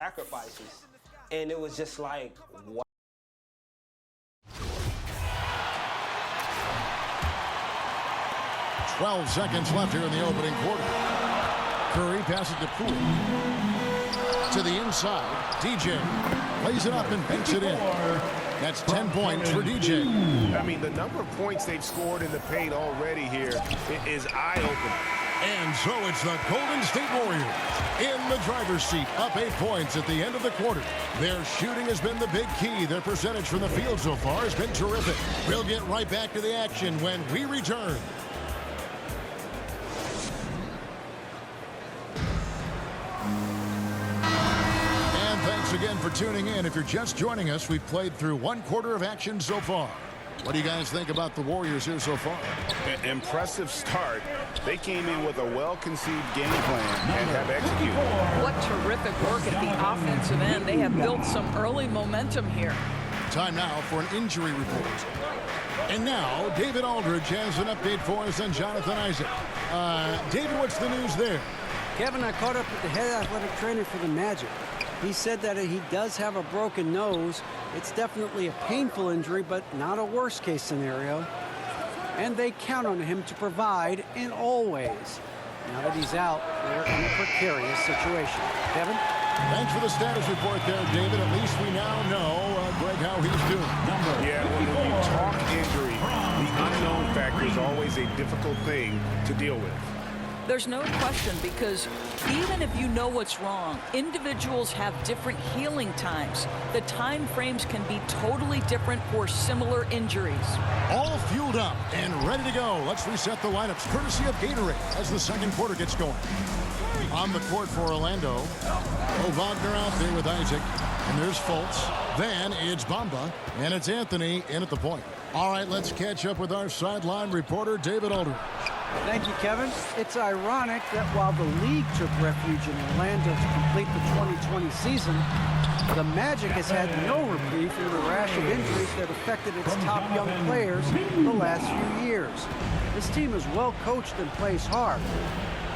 sacrifices. And it was just like, what? 12 seconds left here in the opening quarter. Curry passes to Poole. To the inside, DJ lays it up and banks it in. That's 10 points for DJ. I mean, the number of points they've scored in the paint already here is eye-opening. And so it's the Golden State Warriors in the driver's seat, up 8 points at the end of the quarter. Their shooting has been the big key. Their percentage from the field so far has been terrific. We'll get right back to the action when we return. And thanks again for tuning in. If you're just joining us, we've played through one quarter of action so far. What do you guys think about the Warriors here so far? Impressive start. They came in with a well-conceived game plan and have executed. What terrific work at the offensive end. They have built some early momentum here. Time now for an injury report. And now, David Aldridge has an update for us on Jonathan Isaac. David, what's the news there? Kevin, I caught up with the head athletic trainer for the Magic. He said that he does have a broken nose. It's definitely a painful injury, but not a worst-case scenario. And they count on him to provide in all ways. Now that he's out, they're in a precarious situation. Kevin? Thanks for the status report there, David. At least we now know, Greg, how he's doing. Yeah, when you talk injury, the unknown factor is always a difficult thing to deal with. There's no question, because even if you know what's wrong, individuals have different healing times. The time frames can be totally different for similar injuries. All fueled up and ready to go. Let's reset the lineups courtesy of Gatorade as the second quarter gets going. On the court for Orlando, Wagner out there with Isaac. And there's Fultz. Then it's Bamba. And it's Anthony in at the point. All right, let's catch up with our sideline reporter, David Aldridge. Thank you, Kevin. It's ironic that while the league took refuge in Orlando to complete the 2020 season, the Magic has had no reprieve from the rash of injuries that affected its top young players the last few years. This team is well coached and plays hard.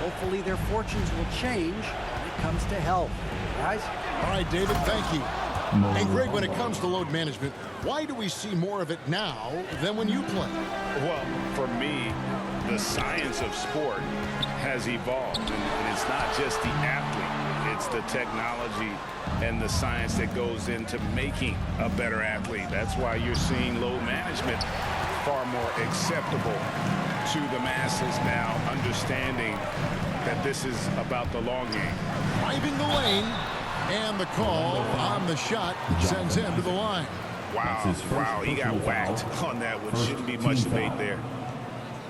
Hopefully their fortunes will change when it comes to health. Guys? All right, David, thank you. And Greg, when it comes to load management, why do we see more of it now than when you play? Well, for me, the science of sport has evolved, and it's not just the athlete, it's the technology and the science that goes into making a better athlete. That's why you're seeing load management far more acceptable to the masses now, understanding that this is about the long game. Driving the lane, and the call on the shot sends him to the line. Wow, he got whacked on that one. Shouldn't be much debate there.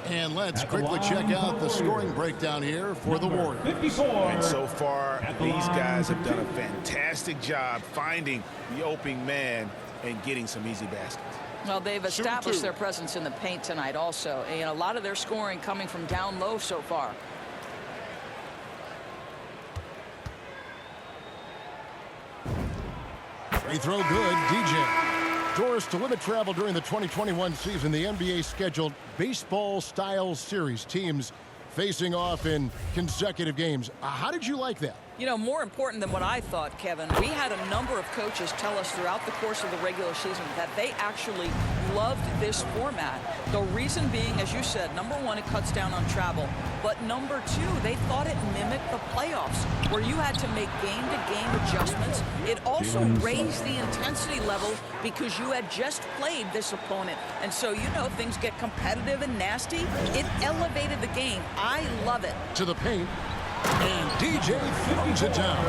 And let's quickly check out the scoring breakdown here for the Warriors. And so far, these guys have done a fantastic job finding the opening man and getting some easy baskets. Well, they've established their presence in the paint tonight also. And a lot of their scoring coming from down low so far. Free throw good, DJ. Doors to limit travel during the 2021 season, the NBA scheduled baseball-style series, teams facing off in consecutive games. How did you like that? You know, more important than what I thought, Kevin, we had a number of coaches tell us throughout the course of the regular season that they actually loved this format. The reason being, as you said, number one, it cuts down on travel. But number two, they thought it mimicked the playoffs, where you had to make game-to-game adjustments. It also raised the intensity level because you had just played this opponent. And so, you know, things get competitive and nasty. It elevated the game. I love it. To the paint. And DJ throws it down.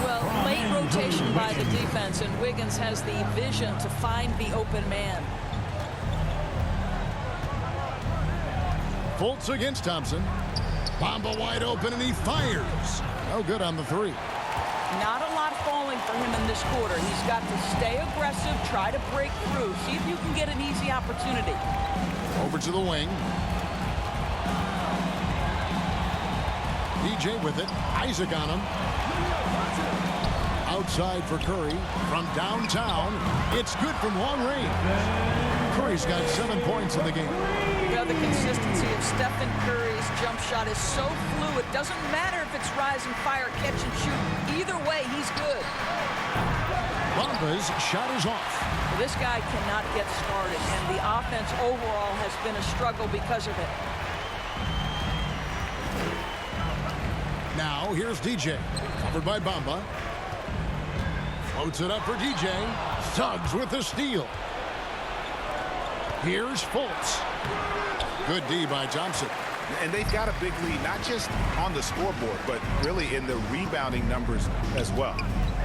Well, late rotation by the defense, and Wiggins has the vision to find the open man. Fultz against Thompson. Bamba wide open, and he fires. No good on the three. Not a lot falling for him in this quarter. He's got to stay aggressive, try to break through, see if you can get an easy opportunity. Over to the wing. DJ with it. Isaac on him. outside for Curry. From downtown, it's good from long range. Curry's got 7 points in the game. You know, the consistency of Stephen Curry's jump shot is so fluid. Doesn't matter if it's rise and fire, catch and shoot. Either way, he's good. Bamba's shot is off. This guy cannot get started, and the offense overall has been a struggle because of it. Now, here's DJ. Covered by Bamba. Floats it up for DJ. Suggs with the steal. Here's Fultz. Good D by Thompson. And they've got a big lead, not just on the scoreboard, but really in the rebounding numbers as well.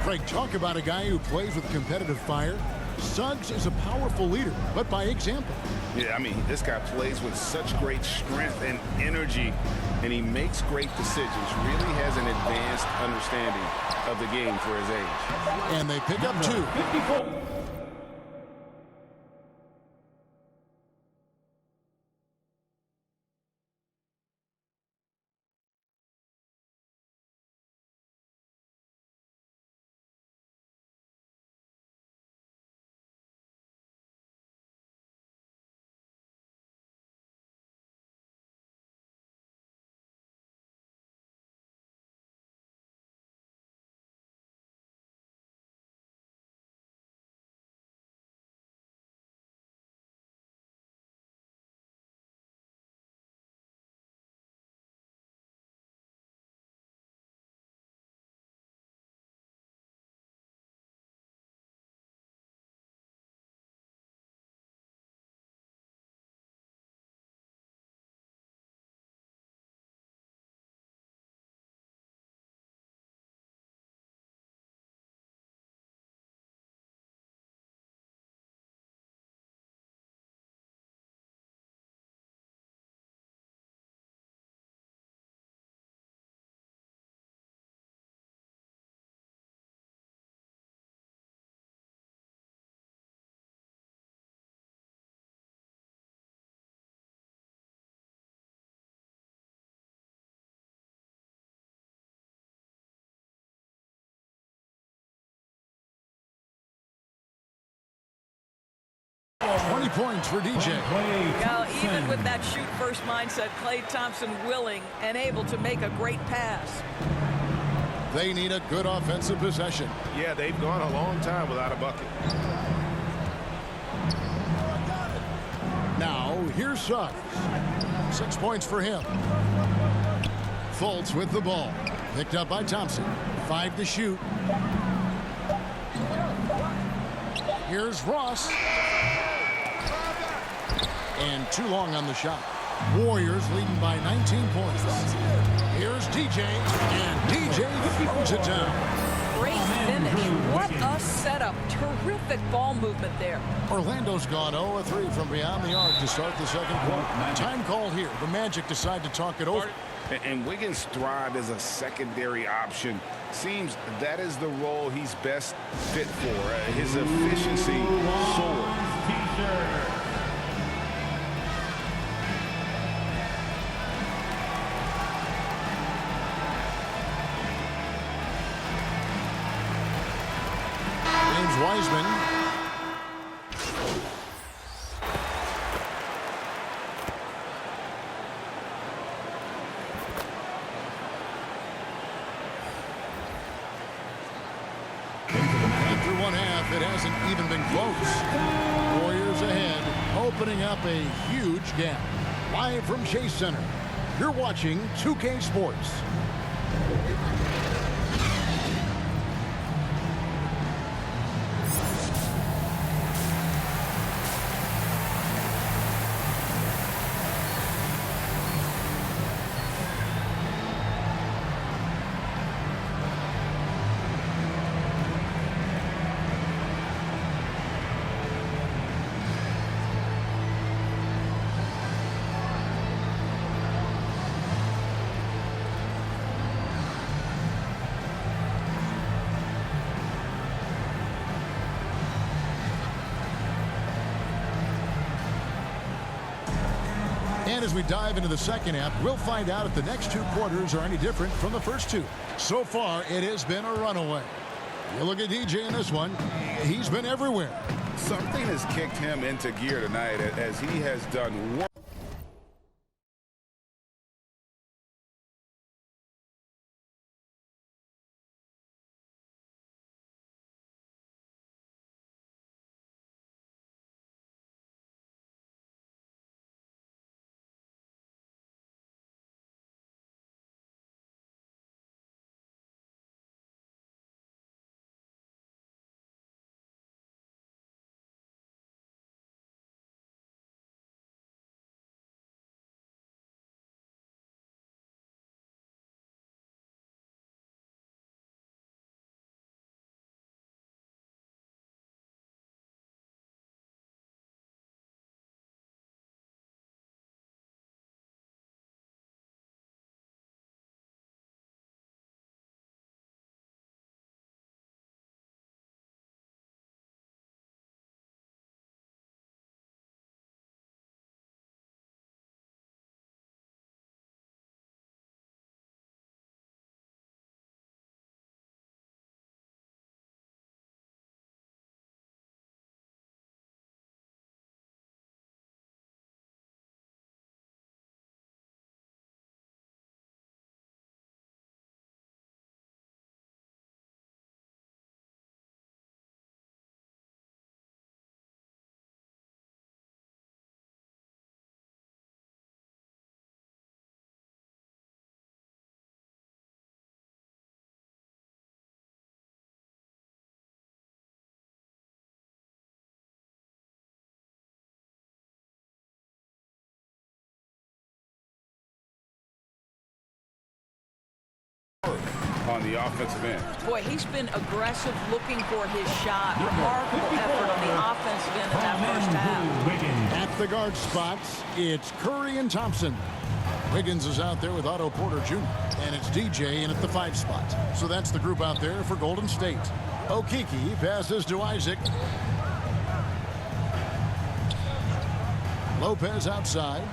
Craig, talk about a guy who plays with competitive fire. Suggs is a powerful leader, but by example. Yeah, I mean, this guy plays with such great strength and energy, and he makes great decisions. Really has an advanced understanding of the game for his age. And they pick up 2. 54. Twenty points for DJ. Now, even with that shoot-first mindset, Klay Thompson willing and able to make a great pass. They need a good offensive possession. Yeah, they've gone a long time without a bucket. Now, here's Suggs. 6 points for him. Fultz with the ball. Picked up by Thompson. 5 to shoot. Here's Ross. And too long on the shot. Warriors leading by 19 points. Here's DJ, and DJ throws it down. Great finish. What a setup. Terrific ball movement there. Orlando's gone 0-3 from beyond the arc to start the second quarter. Time called here. The Magic decide to talk it over. And Wiggins thrived as a secondary option. Seems that is the role he's best fit for. His efficiency soared. Wiseman. After one half, it hasn't even been close. Warriors ahead, opening up a huge gap. Live from Chase Center, you're watching 2K Sports. And as we dive into the second half, we'll find out if the next 2 quarters are any different from the first 2. So far, it has been a runaway. You look at DJ in this one. He's been everywhere. Something has kicked him into gear tonight as he has done work. On the offensive end. Boy, he's been aggressive, looking for his shot. Remarkable effort on the offensive end in that first half. At the guard spots, it's Curry and Thompson. Wiggins is out there with Otto Porter Jr. And it's DJ in at the 5 spot. So that's the group out there for Golden State. Okeke passes to Isaac. Lopez outside.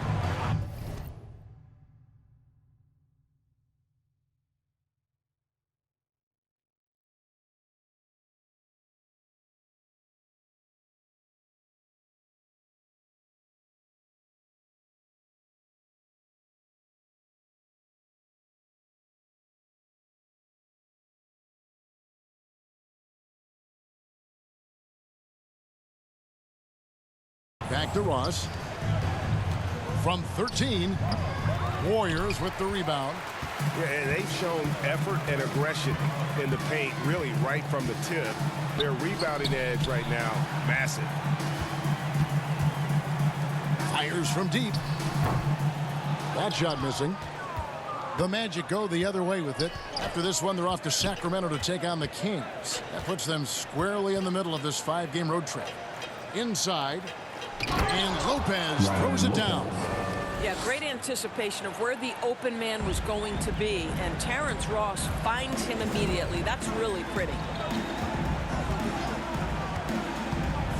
Back to Ross. From 13, Warriors with the rebound. Yeah, and they've shown effort and aggression in the paint, really right from the tip. Their rebounding edge right now, massive. Fires from deep. That shot missing. The Magic go the other way with it. After this one, they're off to Sacramento to take on the Kings. That puts them squarely in the middle of this 5-game road trip. Inside. And Lopez throws it down. Yeah, great anticipation of where the open man was going to be, and Terrence Ross finds him immediately. That's really pretty.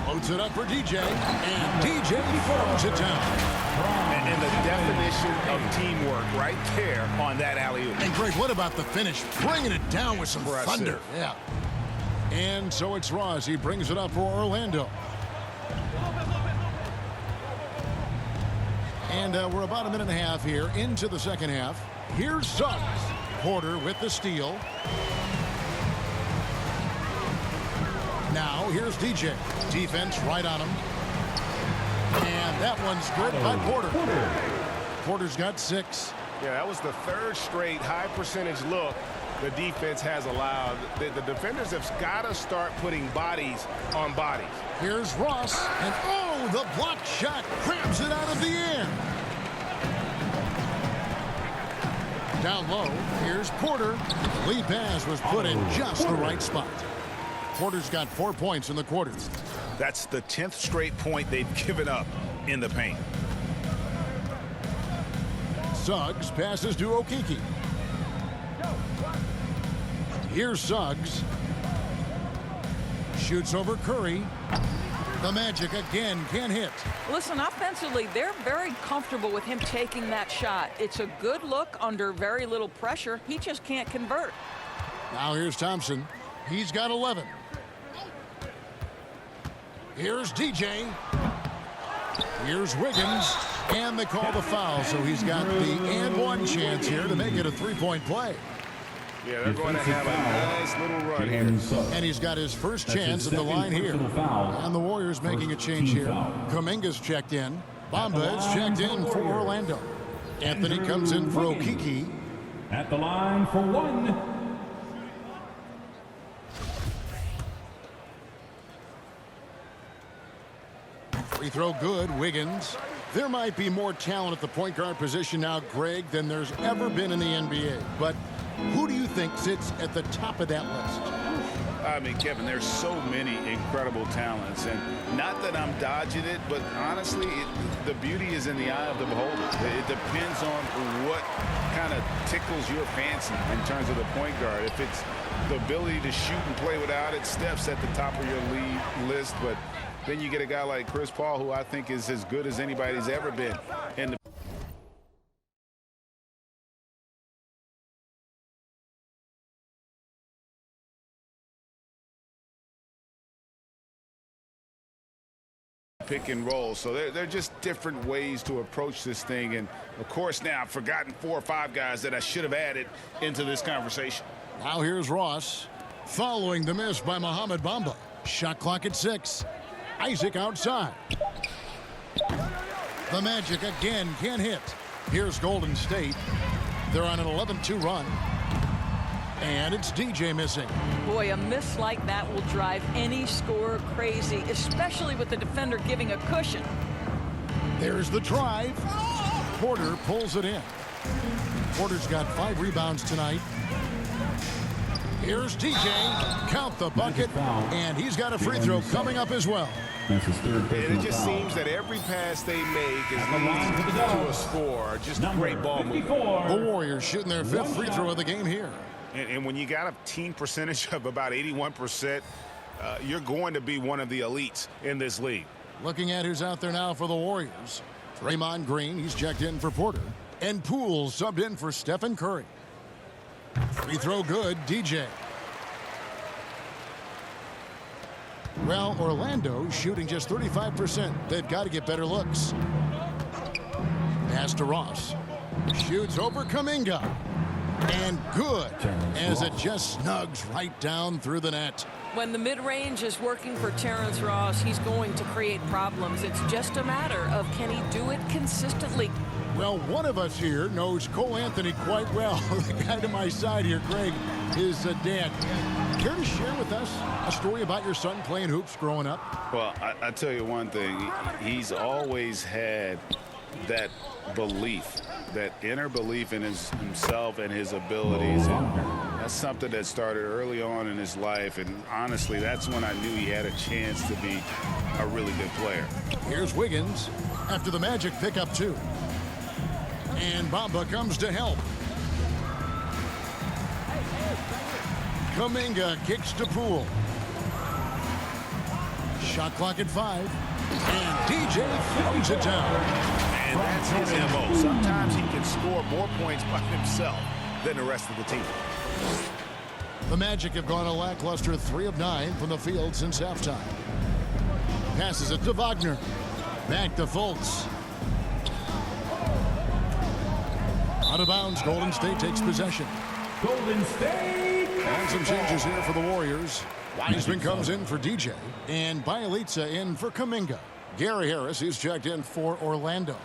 Floats it up for DJ, and DJ throws it down. And the definition of teamwork right there on that alley-oop. And Greg, what about the finish? Bringing it down with some thunder. Yeah. And so it's Ross. He brings it up for Orlando. And we're about a minute and a half here into the second half. Here's Suggs. Porter with the steal. Now here's DJ. Defense right on him. And that one's good by Porter. Porter's got 6. Yeah, that was the 3rd straight high percentage look the defense has allowed. The defenders have got to start putting bodies on bodies. Here's Ross, and oh, the blocked shot grabs it out of the air. Down low, here's Porter. The lead pass was put in just the right spot. Porter's got 4 points in the quarter. That's the 10th straight point they've given up in the paint. Suggs passes to Okeke. Here's Suggs. Shoots over Curry. The Magic again can't hit. Listen, offensively, they're very comfortable with him taking that shot. It's a good look under very little pressure. He just can't convert. Now here's Thompson. He's got 11. Here's DJ. Here's Wiggins. And they call the foul, so he's got the and one chance here to make it a three-point play. Yeah, they're going to have a nice little run here. And he's got his first chance at the line here. And the Warriors making a change here. Kuminga's checked in. Bamba is checked in for Orlando. Anthony comes in for Okeke. At the line for one. Free throw good, Wiggins. There might be more talent at the point guard position now, Greg, than there's ever been in the NBA. But who do you think sits at the top of that list? I mean, Kevin, there's so many incredible talents, and not that I'm dodging it, but honestly, the beauty is in the eye of the beholder. It depends on what kind of tickles your fancy in terms of the point guard. If it's the ability to shoot and play without it, Steph's at the top of your league list, but then you get a guy like Chris Paul, who I think is as good as anybody's ever been in the pick and roll. So they're just different ways to approach this thing. And, of course, now I've forgotten 4 or 5 guys that I should have added into this conversation. Now here's Ross. Following the miss by Mohamed Bamba. Shot clock at 6. Isaac outside. The Magic again can't hit. Here's Golden State. They're on an 11-2 run. And it's DJ missing. Boy, a miss like that will drive any scorer crazy, especially with the defender giving a cushion. There's the drive. Porter pulls it in. Porter's got 5 rebounds tonight. Here's DJ. Count the bucket. And he's got a free throw coming up as well. That's his third And it just seems that every pass they make is leading to a score. Just a great ball movement. The Warriors shooting their 5th free throw of the game here. And when you got a team percentage of about 81%, you're going to be one of the elites in this league. Looking at who's out there now for the Warriors. Draymond Green, he's checked in for Porter. And Poole subbed in for Stephen Curry. Free throw good, DJ. Well, Orlando shooting just 35%. They've got to get better looks. Pass to Ross. Shoots over Kuminga. And good, as it just snugs right down through the net. When the mid-range is working for Terrence Ross, he's going to create problems. It's just a matter of can he do it consistently. Well, one of us here knows Cole Anthony quite well. The guy to my side here, Craig, is dad. Care to share with us a story about your son playing hoops growing up? Well, I tell you one thing. He's always had that belief, that inner belief in himself and his abilities. And that's something that started early on in his life. And honestly, that's when I knew he had a chance to be a really good player. Here's Wiggins after the Magic pick up 2. And Bamba comes to help. Kuminga kicks to Poole. Shot clock at 5. And DJ throws it down. And that's his MO. Sometimes he can score more points by himself than the rest of the team. The Magic have gone a lackluster 3 of 9 from the field since halftime. Passes it to Wagner. Back to Fultz. Out of bounds, Golden State takes possession. Golden State. And some changes here for the Warriors. Wiseman comes in for DJ. And Bielitsa in for Kuminga. Gary Harris is checked in for Orlando.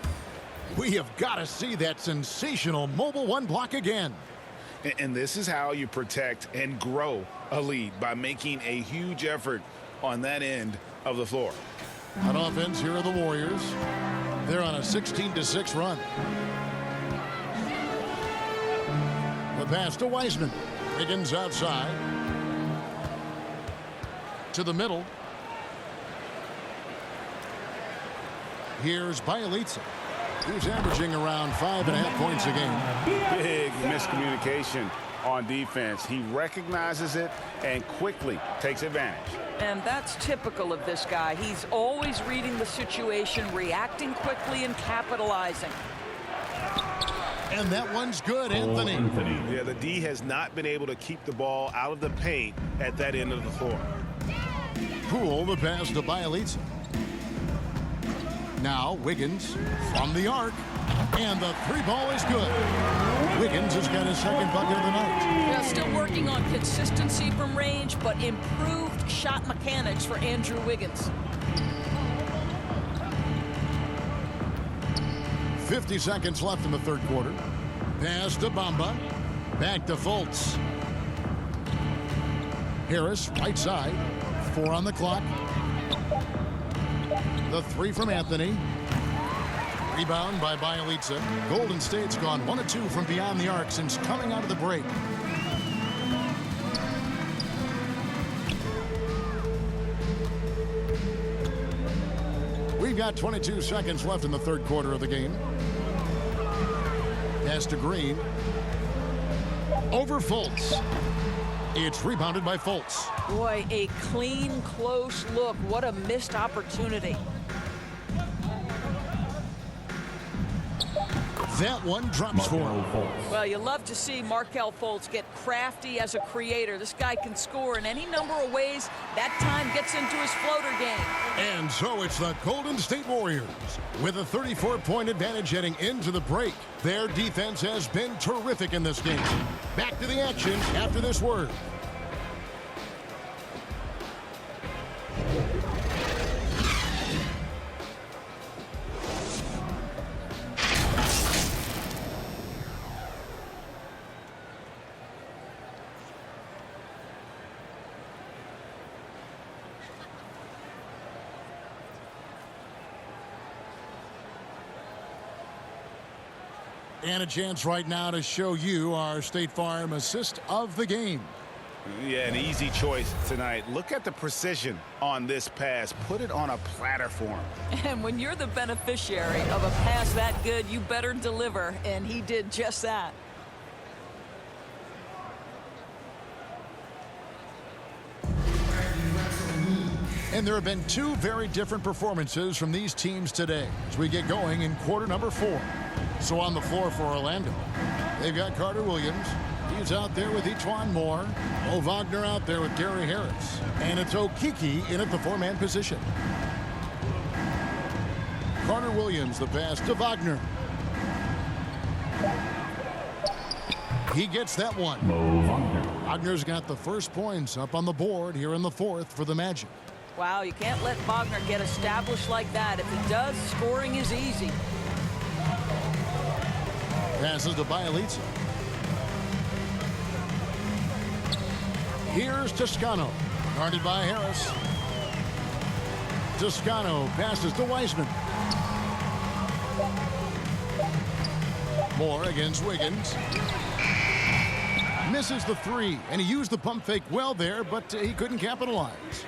We have got to see that sensational mobile 1 block again. And this is how you protect and grow a lead, by making a huge effort on that end of the floor. On offense, here are the Warriors. They're on a 16-6 run. The pass to Wiseman. Higgins outside. To the middle. Here's Bielitsa, who's averaging around 5.5 points a game. Big miscommunication on defense. He recognizes it and quickly takes advantage. And that's typical of this guy. He's always reading the situation, reacting quickly, and capitalizing. And that one's good, Anthony. Yeah, the D has not been able to keep the ball out of the paint at that end of the floor. Poole, the pass to Bielitsa. Now Wiggins from the arc. And the three ball is good. Wiggins has got his second bucket of the night. Yeah, still working on consistency from range, but improved shot mechanics for Andrew Wiggins. 50 seconds left in the third quarter. Pass to Bamba. Back to Fultz. Harris, right side. 4 on the clock. The three from Anthony. Rebound by Bielitsa. Golden State's gone 1 of 2 from beyond the arc since coming out of the break. We've got 22 seconds left in the third quarter of the game. Pass to Green. Over Fultz. It's rebounded by Fultz. Boy, a clean, close look. What a missed opportunity. That one drops for him. Well, you love to see Markelle Fultz get crafty as a creator. This guy can score in any number of ways. That time gets into his floater game. And so it's the Golden State Warriors with a 34-point advantage heading into the break. Their defense has been terrific in this game. Back to the action after this word. And a chance right now to show you our State Farm assist of the game. Yeah, an easy choice tonight. Look at the precision on this pass. Put it on a platter for him. And when you're the beneficiary of a pass that good, you better deliver. And he did just that. And there have been 2 very different performances from these teams today as we get going in quarter number 4. So on the floor for Orlando, they've got Carter Williams. He's out there with E'Twaun Moore. Mo Wagner out there with Gary Harris. And it's Okeke in at the 4-man position. Carter Williams, the pass to Wagner. He gets that one. Wagner's got the first points up on the board here in the fourth for the Magic. Wow, you can't let Wagner get established like that. If he does, scoring is easy. Passes to Bielitsa. Here's Toscano. Guarded by Harris. Toscano passes to Wiseman. Moore against Wiggins. Misses the 3, and he used the pump fake well there, but he couldn't capitalize.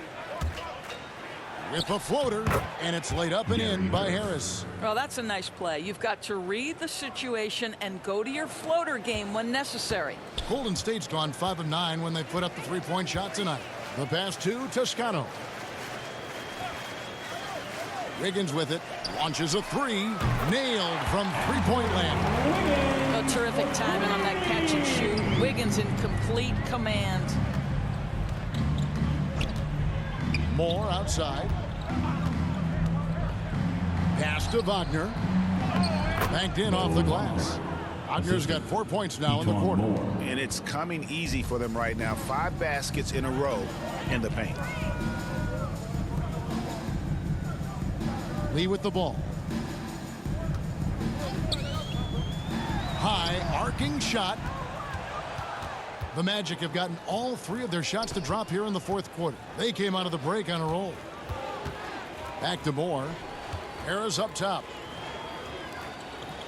With the floater, and it's laid up and in by Harris. Well, that's a nice play. You've got to read the situation and go to your floater game when necessary. Golden State's gone 5 of 9 when they put up the 3-point shot tonight. The pass to Toscano. Wiggins with it. Launches a 3. Nailed from 3-point land. Oh, terrific timing on that catch and shoot. Wiggins in complete command. Moore outside. Pass to Wagner. Banked in off the glass. Wagner's got 4 points now in the quarter. And it's coming easy for them right now. 5 baskets in a row in the paint. Lee with the ball. High arcing shot. The Magic have gotten all 3 of their shots to drop here in the fourth quarter. They came out of the break on a roll. Back to Moore. Harris up top.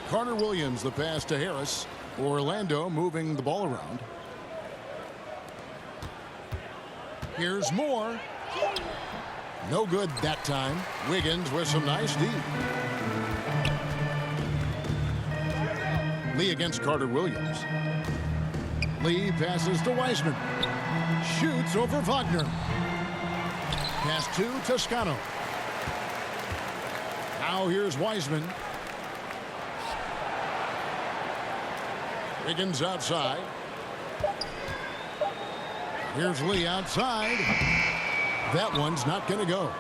Carter Williams, the pass to Harris. Orlando moving the ball around. Here's Moore. No good that time. Wiggins with some nice D. Lee against Carter Williams. Lee passes to Wiseman. Shoots over Wagner. Pass to Toscano. Now here's Wiseman. Wiggins outside. Here's Lee outside. That one's not going to go.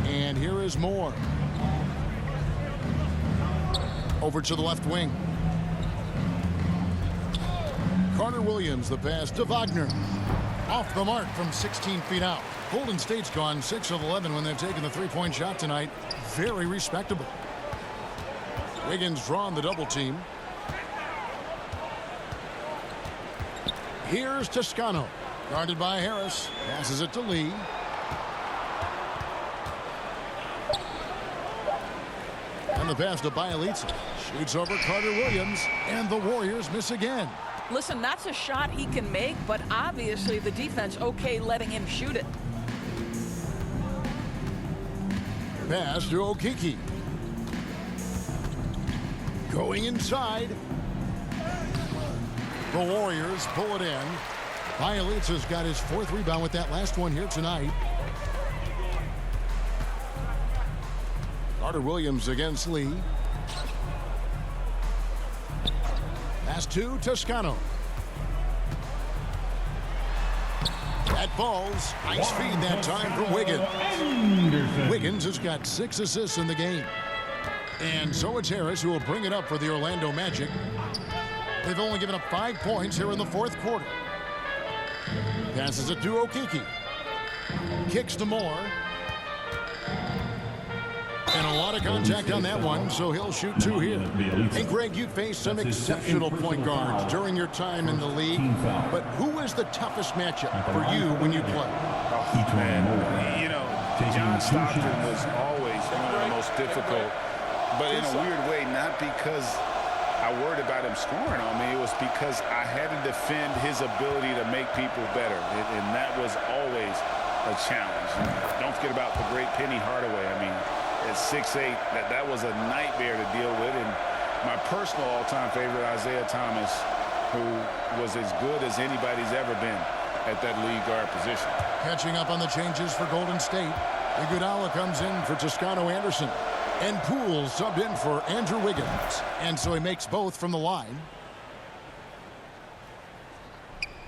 And here is Moore. Over to the left wing. Carter Williams, the pass to Wagner. Off the mark from 16 feet out. Golden State's gone 6 of 11 when they've taken the three-point shot tonight. Very respectable. Wiggins drawn the double team. Here's Toscano. Guarded by Harris. Passes it to Lee. And the pass to Bielitsa. Shoots over Carter Williams. And the Warriors miss again. Listen, that's a shot he can make, but obviously the defense okay letting him shoot it. Pass to Okeke. Going inside. The Warriors pull it in. Bielitsa's got his 4th rebound with that last one here tonight. Carter Williams against Lee. Pass to Toscano. That falls. Nice feed that time for Wiggins. Wiggins has got 6 assists in the game. And so it's Harris who will bring it up for the Orlando Magic. They've only given up 5 points here in the 4th quarter. Passes it to Okeke. Kicks to Moore. And a lot of contact on that one, so he'll shoot 2 here. And Greg, you faced some exceptional point guards during your time in the league. But who is the toughest matchup for you when you play? Oh, man, you know, John Stockton was always one of the most difficult, but in a weird way, not because I worried about him scoring on me. It was because I had to defend his ability to make people better, and that was always a challenge. Don't forget about the great Penny Hardaway. I mean, at 6'8", that was a nightmare to deal with. And my personal all-time favorite, Isaiah Thomas, who was as good as anybody's ever been at that lead guard position. Catching up on the changes for Golden State. Iguodala comes in for Toscano Anderson. And Poole subbed in for Andrew Wiggins. And so he makes both from the line.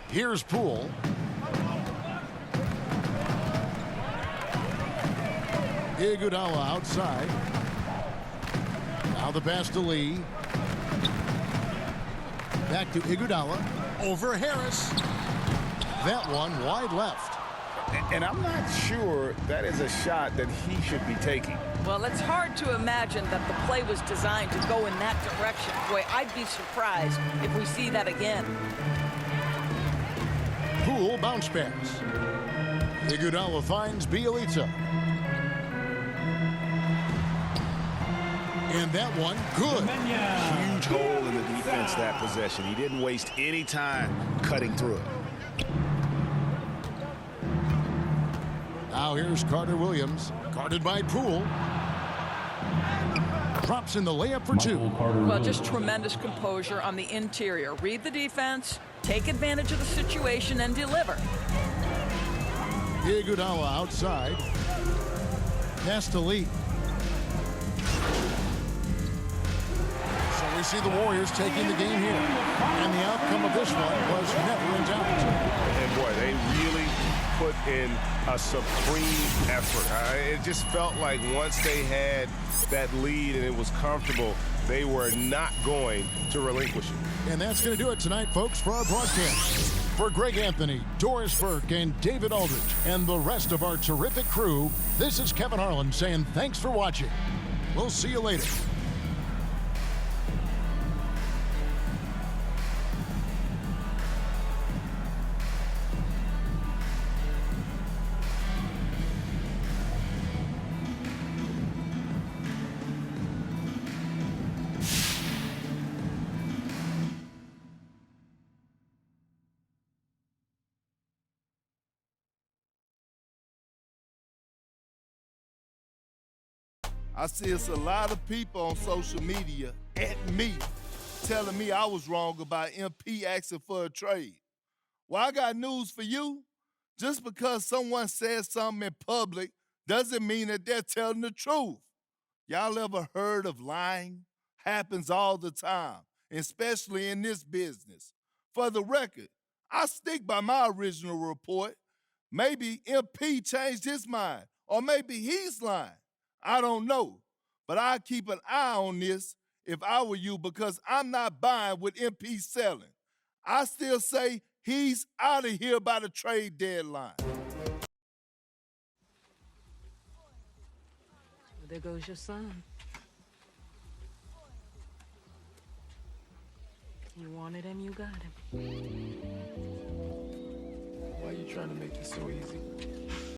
Here's Poole. Iguodala outside. Now the pass to Lee. Back to Iguodala. Over Harris. That one wide left. And I'm not sure that is a shot that he should be taking. Well, it's hard to imagine that the play was designed to go in that direction. Boy, I'd be surprised if we see that again. Poole bounce pass. Iguodala finds Bielitsa. And that one, good. Huge hole in the defense that possession. He didn't waste any time cutting through it. Now here's Carter Williams, guarded by Poole. Drops in the layup for 2. Well, just tremendous composure on the interior. Read the defense, take advantage of the situation, and deliver. Iguodala outside. Pass to Lee. So we see the Warriors taking the game here. And the outcome of this one was never in doubt. And boy, they really put in a supreme effort. It just felt like once they had that lead and it was comfortable, they were not going to relinquish it. And that's going to do it tonight, folks, for our broadcast. For Greg Anthony, Doris Burke, and David Aldridge, and the rest of our terrific crew, this is Kevin Harlan saying thanks for watching. We'll see you later. I see it's a lot of people on social media at me telling me I was wrong about MP asking for a trade. Well, I got news for you. Just because someone says something in public doesn't mean that they're telling the truth. Y'all ever heard of lying? happens all the time, especially in this business. For the record, I stick by my original report. Maybe MP changed his mind, or maybe he's lying. I don't know, but I'd keep an eye on this if I were you, because I'm not buying what MP's selling. I still say he's out of here by the trade deadline. There goes your son. You wanted him, you got him. Why are you trying to make this so easy?